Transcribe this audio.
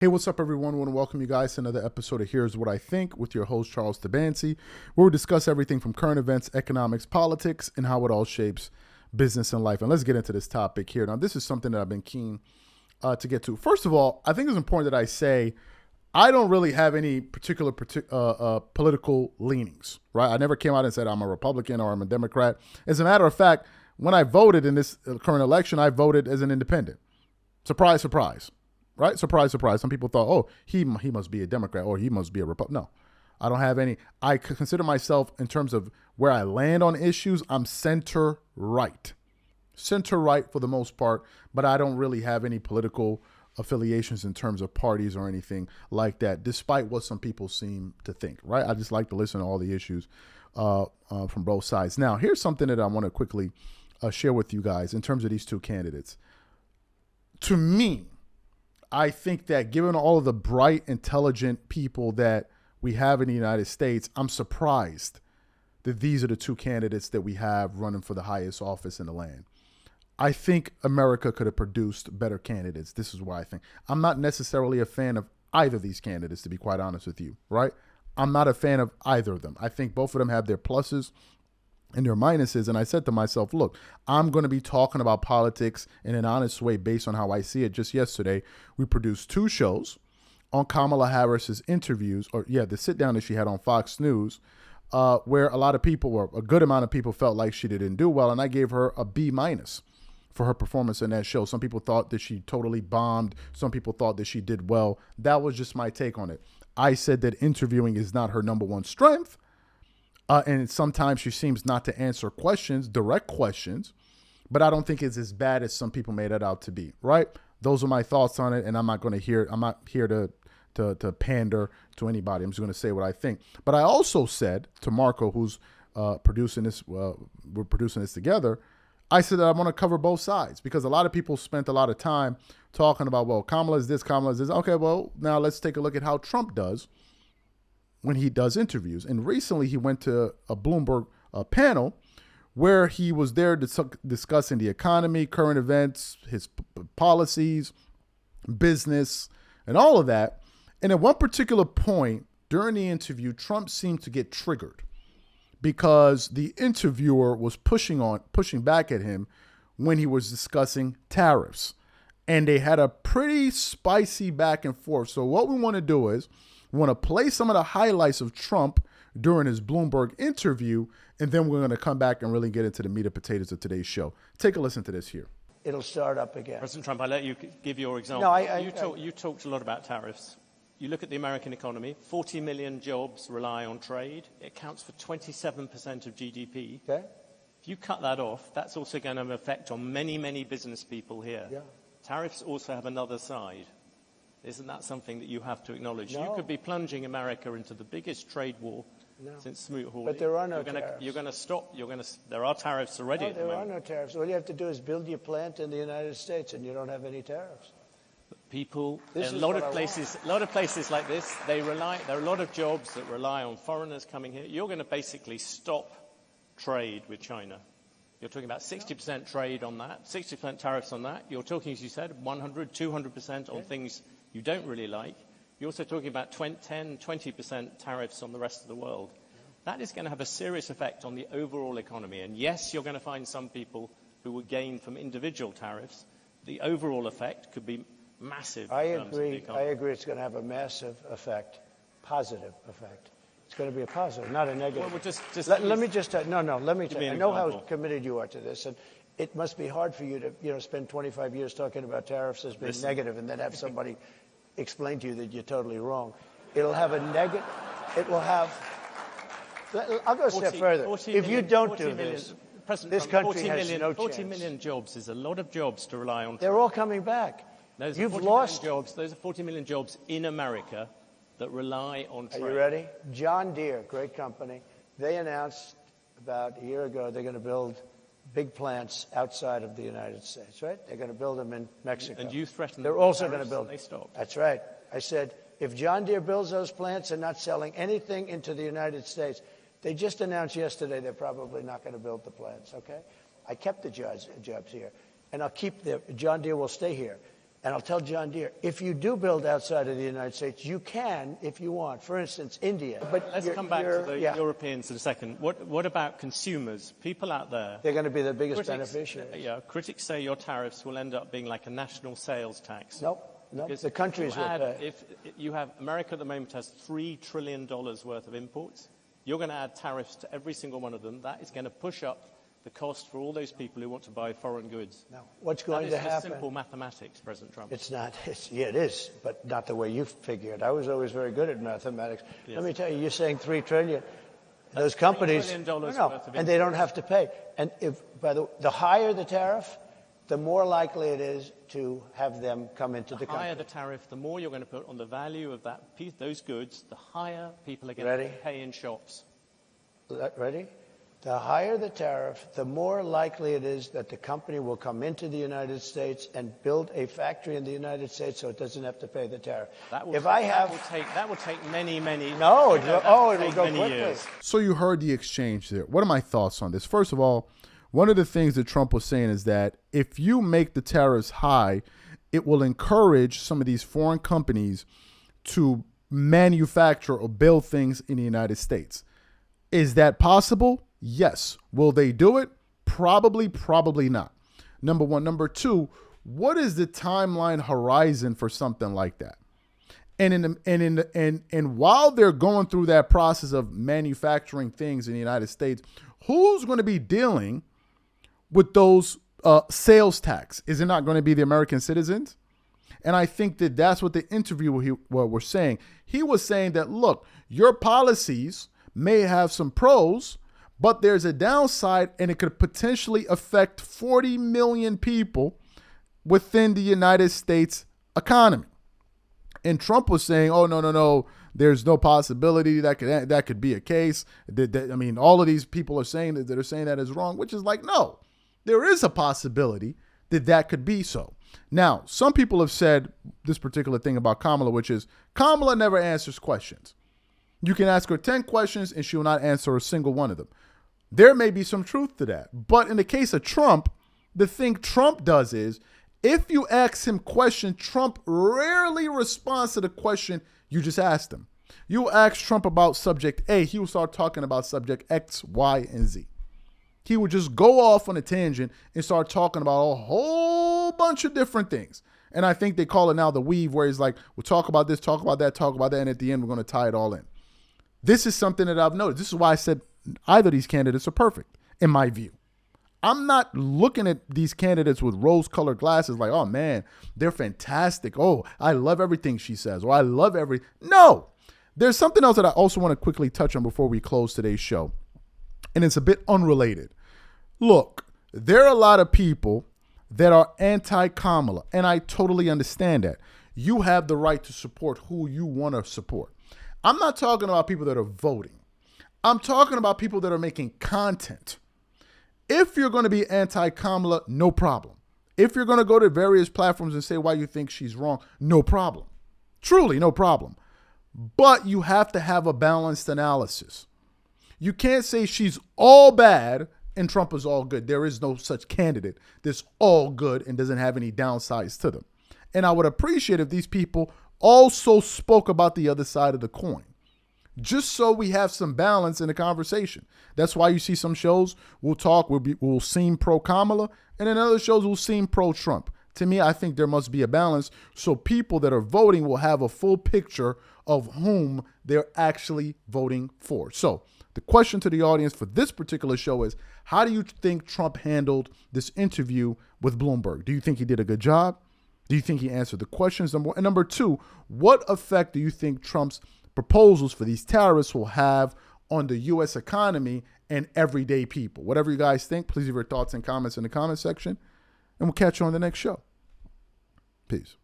Hey, what's up, everyone? I want to welcome you guys to another episode of Here's What I Think with your host, Charles Tabansi, where we discuss everything from current events, economics, politics, and how it all shapes business and life. And let's get into this topic here. Now, this is something that I've been keen to get to. First of all, I think it's important that I say I don't really have any particular political leanings, right? I never came out and said I'm a Republican or I'm a Democrat. As a matter of fact, when I voted in this current election, I voted as an independent. Surprise, surprise. Right? Surprise, surprise. Some people thought, oh, he must be a Democrat or he must be a Republican. No, I don't have any. I consider myself, in terms of where I land on issues, I'm center right. Center right for the most part, but I don't really have any political affiliations in terms of parties or anything like that, despite what some people seem to think, right? I just like to listen to all the issues from both sides. Now, here's something that I want to quickly share with you guys in terms of these two candidates. To me, I think that given all of the bright, intelligent people that we have in the United States, I'm surprised that these are the two candidates that we have running for the highest office in the land. I think America could have produced better candidates. This is why I think. I'm not necessarily a fan of either of these candidates, to be quite honest with you, right? I'm not a fan of either of them. I think both of them have their pluses and their minuses. And I said to myself, look, I'm going to be talking about politics in an honest way based on how I see it. Just yesterday, we produced two shows on Kamala Harris's interviews, the sit down that she had on Fox News, where a lot of people, or a good amount of people, felt like she didn't do well. And I gave her a B- for her performance in that show. Some people thought that she totally bombed. Some people thought that she did well. That was just my take on it. I said that interviewing is not her number one strength. And sometimes she seems not to answer questions, direct questions, but I don't think it's as bad as some people made it out to be, right? Those are my thoughts on it, and I'm not here to pander to anybody. I'm just going to say what I think. But I also said to Marco, who's producing this, we're producing this together, I said that I want to cover both sides because a lot of people spent a lot of time talking about, well, Kamala is this, Kamala is this. Okay, well, now let's take a look at how Trump does when he does interviews. And recently he went to a Bloomberg panel where he was there discussing the economy, current events, his policies, business, and all of that. And at one particular point during the interview, Trump seemed to get triggered because the interviewer was pushing back at him when he was discussing tariffs. And they had a pretty spicy back and forth. So what we want to do is we want to play some of the highlights of Trump during his Bloomberg interview, and then we're going to come back and really get into the meat and potatoes of today's show. Take a listen to this here. It'll start up again. President Trump, I let you give your example. No, you talked a lot about tariffs. You look at the American economy, 40 million jobs rely on trade. It accounts for 27% of GDP. Okay. If you cut that off, that's also going to have an effect on many, many business people here. Yeah. Tariffs also have another side. Isn't that something that you have to acknowledge? No. You could be plunging America into the biggest trade war since Smoot-Hawley. But there are no tariffs. You're going to stop. There are tariffs already at the moment. There are no tariffs. All you have to do is build your plant in the United States, and you don't have any tariffs. People, a lot of places like this, there are a lot of jobs that rely on foreigners coming here. You're going to basically stop trade with China. You're talking about 60% trade on that, 60% tariffs on that. You're talking, as you said, 100, 200% on things you don't really like. You're also talking about 10, 20% tariffs on the rest of the world. That is going to have a serious effect on the overall economy. And yes, you're going to find some people who will gain from individual tariffs. The overall effect could be massive. I agree it's going to have a massive effect, positive effect. It's going to be a positive, not a negative. Well, let me just tell you. Let me tell you. I know how example. committed you are to this, and it must be hard for you to, spend 25 years talking about tariffs as being negative and then have somebody explain to you that you're totally wrong. It'll have a negative. It will have. I'll go a step further. If you don't do this, this country has no chance. 40 million jobs is a lot of jobs to rely on. They're all coming back. You've lost jobs. Those are 40 million jobs in America that rely on trade. Are you ready? John Deere, great company. They announced about a year ago they're going to build big plants outside of the United States, right? They're going to build them in Mexico. And you threatened they're also going to build. They stopped. That's right. I said, if John Deere builds those plants and not selling anything into the United States, they just announced yesterday they're probably not going to build the plants, okay? I kept the jobs here, and I'll keep John Deere will stay here. And I'll tell John Deere, if you do build outside of the United States, you can if you want. For instance, India. But let's come back to the Europeans in a second. What about consumers? People out there. They're going to be the biggest beneficiaries. Critics say your tariffs will end up being like a national sales tax. Nope. The countries will pay. If you have America at the moment has $3 trillion worth of imports, you're going to add tariffs to every single one of them. That is going to push up the cost for all those people who want to buy foreign goods. Now, what's going to happen? That is simple mathematics, President Trump. It's not. It is, but not the way you figure it. I was always very good at mathematics. Yes. Let me tell you, you're saying $3 trillion. Those companies, $3 trillion worth of and they don't have to pay. And the higher the tariff, the more likely it is to have them come into the country. The higher the tariff, the more you're going to put on the value of that piece, those goods, the higher people are going to pay in shops. Ready? The higher the tariff, the more likely it is that the company will come into the United States and build a factory in the United States so it doesn't have to pay the tariff. That will take many. It will go quickly. Years. So you heard the exchange there. What are my thoughts on this? First of all, one of the things that Trump was saying is that if you make the tariffs high, it will encourage some of these foreign companies to manufacture or build things in the United States. Is that possible? Yes. Will they do it? Probably not. Number one. Number two, what is the timeline horizon for something like that? And while they're going through that process of manufacturing things in the United States, who's going to be dealing with those sales tax? Is it not going to be the American citizens? And I think that that's what the interview was saying. He was saying that, look, your policies may have some pros, but there's a downside, and it could potentially affect 40 million people within the United States economy. And Trump was saying, oh, no, there's no possibility that could be a case. I mean, all of these people are saying that are saying that is wrong, which is like, no, there is a possibility that could be so. Now, some people have said this particular thing about Kamala, which is Kamala never answers questions. You can ask her 10 questions and she will not answer a single one of them. There may be some truth to that. But in the case of Trump, the thing Trump does is if you ask him questions, Trump rarely responds to the question you just asked him. You ask Trump about subject A, he will start talking about subject X, Y, and Z. He would just go off on a tangent and start talking about a whole bunch of different things. And I think they call it now the weave, where he's like, we'll talk about this, talk about that, and at the end, we're going to tie it all in. This is something that I've noticed. This is why I said either of these candidates are perfect, in my view. I'm not looking at these candidates with rose-colored glasses like, oh, man, they're fantastic. Oh, I love everything she says. Or I love every... No. There's something else that I also want to quickly touch on before we close today's show. And it's a bit unrelated. Look, there are a lot of people that are anti-Kamala, and I totally understand that. You have the right to support who you want to support. I'm not talking about people that are voting. I'm talking about people that are making content. If you're going to be anti-Kamala, no problem. If you're going to go to various platforms and say why you think she's wrong, no problem. Truly, no problem. But you have to have a balanced analysis. You can't say she's all bad and Trump is all good. There is no such candidate that's all good and doesn't have any downsides to them. And I would appreciate if these people also spoke about the other side of the coin, just so we have some balance in the conversation. That's why you see some shows we'll seem pro-Kamala, and then other shows will seem pro-Trump. To me, I think there must be a balance so people that are voting will have a full picture of whom they're actually voting for. So the question to the audience for this particular show is, how do you think Trump handled this interview with Bloomberg? Do you think he did a good job? Do you think he answered the questions? And number two, what effect do you think Trump's proposals for these tariffs will have on the U.S. economy and everyday people? Whatever you guys think, please leave your thoughts and comments in the comment section, and we'll catch you on the next show. Peace.